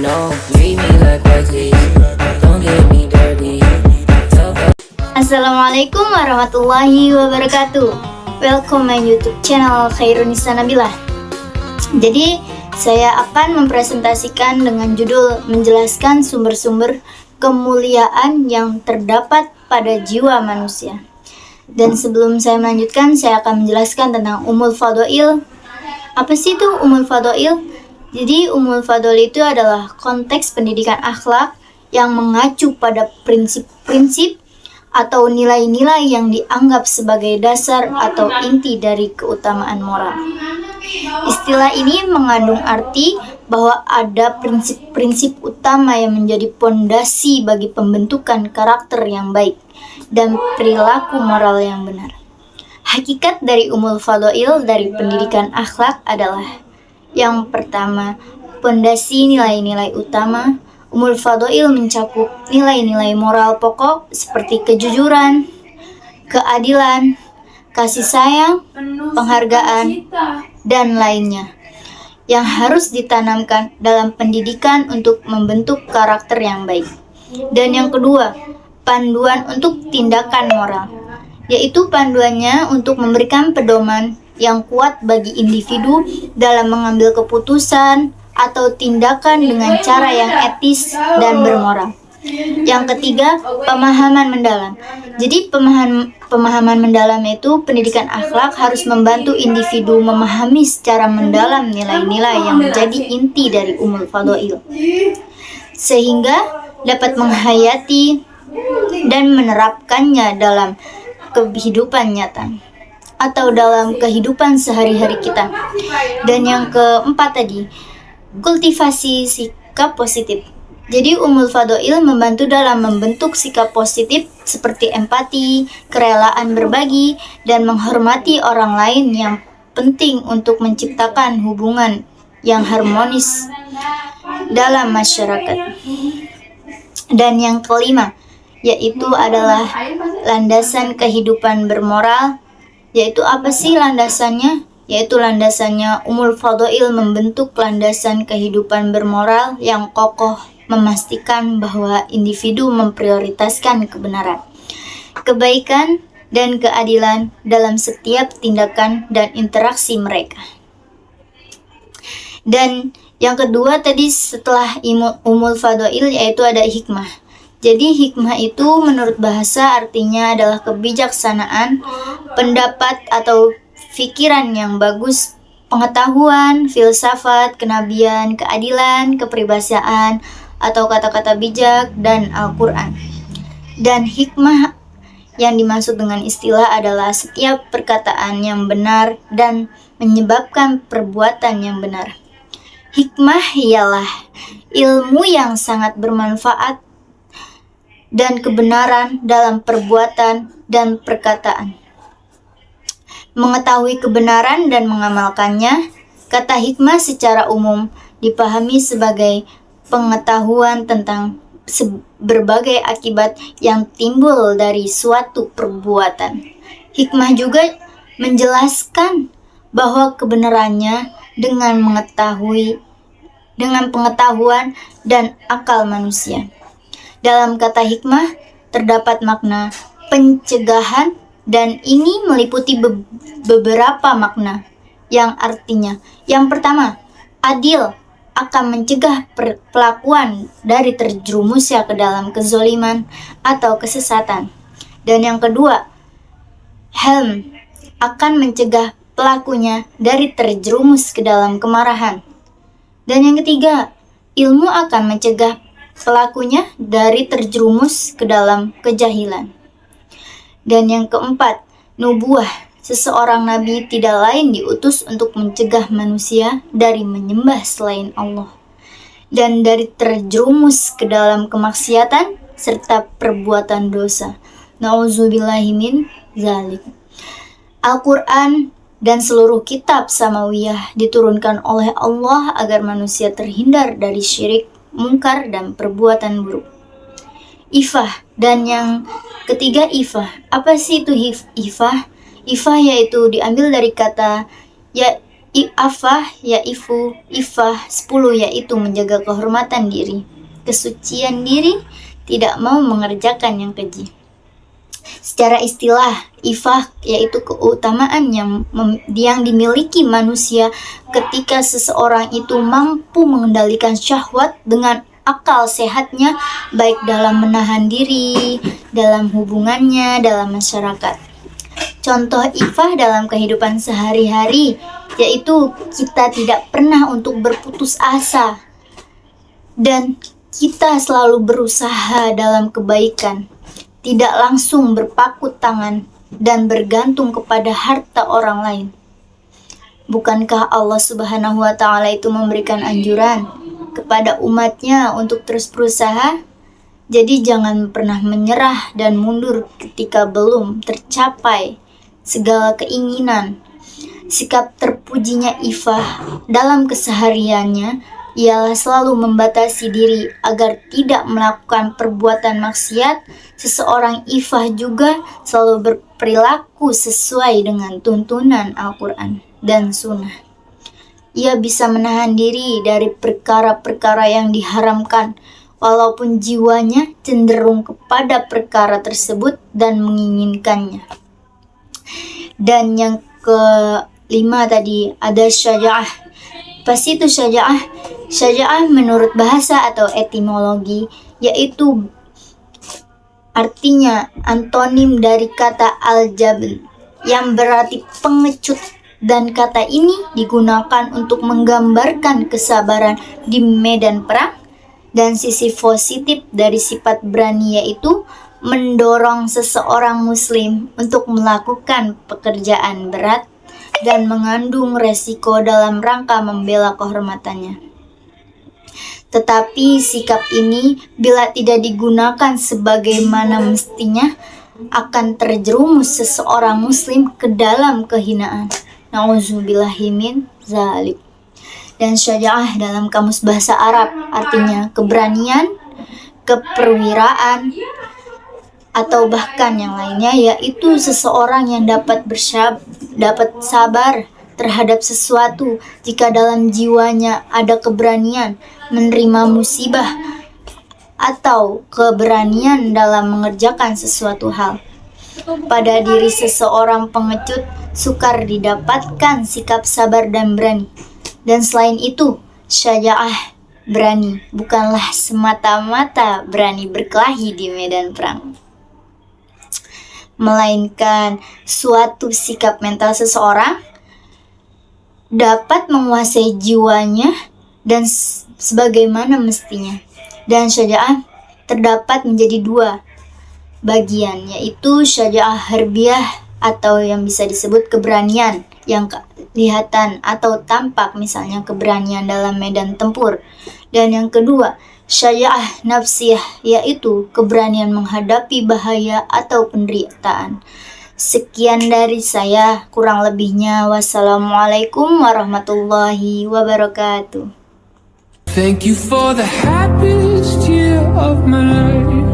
know, read me like white teeth. Don't get me dirty. Assalamualaikum warahmatullahi wabarakatuh. Welcome my YouTube channel Khairunisa Nabilah. Jadi saya akan mempresentasikan dengan judul menjelaskan sumber-sumber kemuliaan yang terdapat pada jiwa manusia. Dan sebelum saya melanjutkan, saya akan menjelaskan tentang Ummul Fadail. Apa sih itu Ummul Fadail? Jadi Ummul Fadail itu adalah konteks pendidikan akhlak yang mengacu pada prinsip-prinsip atau nilai-nilai yang dianggap sebagai dasar atau inti dari keutamaan moral. Istilah ini mengandung arti bahwa ada prinsip-prinsip utama yang menjadi pondasi bagi pembentukan karakter yang baik dan perilaku moral yang benar. Hakikat dari Ummul Fadail dari pendidikan akhlak adalah: yang pertama, pondasi nilai-nilai utama. Ummul Fadail mencakup nilai-nilai moral pokok seperti kejujuran, keadilan, kasih sayang, penghargaan, dan lainnya yang harus ditanamkan dalam pendidikan untuk membentuk karakter yang baik. Dan yang kedua, panduan untuk tindakan moral, yaitu panduannya untuk memberikan pedoman yang kuat bagi individu dalam mengambil keputusan atau tindakan dengan cara yang etis dan bermoral. Yang ketiga, pemahaman mendalam. Jadi pemahaman mendalam itu pendidikan akhlak harus membantu individu memahami secara mendalam nilai-nilai yang menjadi inti dari Ummul Fadail, sehingga dapat menghayati dan menerapkannya dalam kehidupan nyata atau dalam kehidupan sehari-hari kita. Dan yang keempat tadi, kultivasi sikap positif. Jadi Ummul Fadail membantu dalam membentuk sikap positif seperti empati, kerelaan berbagi, dan menghormati orang lain yang penting untuk menciptakan hubungan yang harmonis dalam masyarakat. Dan yang kelima, yaitu adalah landasan kehidupan bermoral. Yaitu apa sih landasannya? Yaitu landasannya Ummul Fadail membentuk landasan kehidupan bermoral yang kokoh, memastikan bahwa individu memprioritaskan kebenaran, kebaikan, dan keadilan dalam setiap tindakan dan interaksi mereka. Dan yang kedua tadi setelah Ummul Fadail yaitu ada hikmah. Jadi hikmah itu menurut bahasa artinya adalah kebijaksanaan, pendapat atau pikiran yang bagus, pengetahuan, filsafat, kenabian, keadilan, kepribadian, atau kata-kata bijak, dan Al-Quran. Dan hikmah yang dimaksud dengan istilah adalah setiap perkataan yang benar dan menyebabkan perbuatan yang benar. Hikmah ialah ilmu yang sangat bermanfaat dan kebenaran dalam perbuatan dan perkataan. Mengetahui kebenaran dan mengamalkannya. Kata hikmah secara umum dipahami sebagai pengetahuan tentang berbagai akibat yang timbul dari suatu perbuatan. Hikmah juga menjelaskan bahwa kebenarannya dengan pengetahuan dan akal manusia. Dalam kata hikmah terdapat makna pencegahan, dan ini meliputi beberapa makna yang artinya: yang pertama, adil, akan mencegah pelakuan dari terjerumusnya ke dalam kezoliman atau kesesatan. Dan yang kedua, helm, akan mencegah pelakunya dari terjerumus ke dalam kemarahan. Dan yang ketiga, ilmu akan mencegah pelakunya dari terjerumus ke dalam kejahilan. Dan yang keempat, nubuah, seseorang nabi tidak lain diutus untuk mencegah manusia dari menyembah selain Allah dan dari terjerumus ke dalam kemaksiatan serta perbuatan dosa. Nauzubillahi min dzalik. Al-Quran dan seluruh kitab samawiyah diturunkan oleh Allah agar manusia terhindar dari syirik, mungkar, dan perbuatan buruk. Ifah, dan yang ketiga ifah. Apa sih itu ifah? Ifah yaitu diambil dari kata Afah yaitu ifah 10 yaitu menjaga kehormatan diri, kesucian diri, tidak mau mengerjakan yang keji. Secara istilah, ifah yaitu keutamaan yang dimiliki manusia ketika seseorang itu mampu mengendalikan syahwat dengan akal sehatnya, baik dalam menahan diri, dalam hubungannya, dalam masyarakat. Contoh ifah dalam kehidupan sehari-hari yaitu kita tidak pernah untuk berputus asa dan kita selalu berusaha dalam kebaikan, tidak langsung berpaku tangan dan bergantung kepada harta orang lain. Bukankah Allah Subhanahu wa Ta'ala itu memberikan anjuran kepada umatnya untuk terus berusaha? Jadi jangan pernah menyerah dan mundur ketika belum tercapai segala keinginan. Sikap terpujinya ifah dalam kesehariannya ialah selalu membatasi diri agar tidak melakukan perbuatan maksiat. Seseorang ifah juga selalu berperilaku sesuai dengan tuntunan Al-Quran dan Sunnah. Ia bisa menahan diri dari perkara-perkara yang diharamkan, walaupun jiwanya cenderung kepada perkara tersebut dan menginginkannya. Dan yang kelima tadi ada syaja'ah. Pas itu syaja'ah. Syaja'ah menurut bahasa atau etimologi yaitu artinya antonim dari kata al-jabn yang berarti pengecut, dan kata ini digunakan untuk menggambarkan kesabaran di medan perang. Dan sisi positif dari sifat berani yaitu mendorong seseorang muslim untuk melakukan pekerjaan berat dan mengandung resiko dalam rangka membela kehormatannya. Tetapi sikap ini bila tidak digunakan sebagaimana mestinya akan terjerumus seseorang muslim ke dalam kehinaan. Nauzubillahi min zalik. Dan syaja'ah dalam kamus bahasa Arab artinya keberanian, keperwiraan, atau bahkan yang lainnya, yaitu seseorang yang dapat sabar terhadap sesuatu jika dalam jiwanya ada keberanian menerima musibah atau keberanian dalam mengerjakan sesuatu hal. Pada diri seseorang pengecut sukar didapatkan sikap sabar dan berani. Dan selain itu, syaja'ah berani bukanlah semata-mata berani berkelahi di medan perang, melainkan suatu sikap mental seseorang dapat menguasai jiwanya dan sebagaimana mestinya. Dan syaja'ah terdapat menjadi dua bagian, yaitu syaja'ah harbiyah atau yang bisa disebut keberanian yang kelihatan atau tampak, misalnya keberanian dalam medan tempur. Dan yang kedua, syaja'ah nafsiyah, yaitu keberanian menghadapi bahaya atau penderitaan. Sekian dari saya, kurang lebihnya wassalamualaikum warahmatullahi wabarakatuh. Thank you for the happiest year of my life.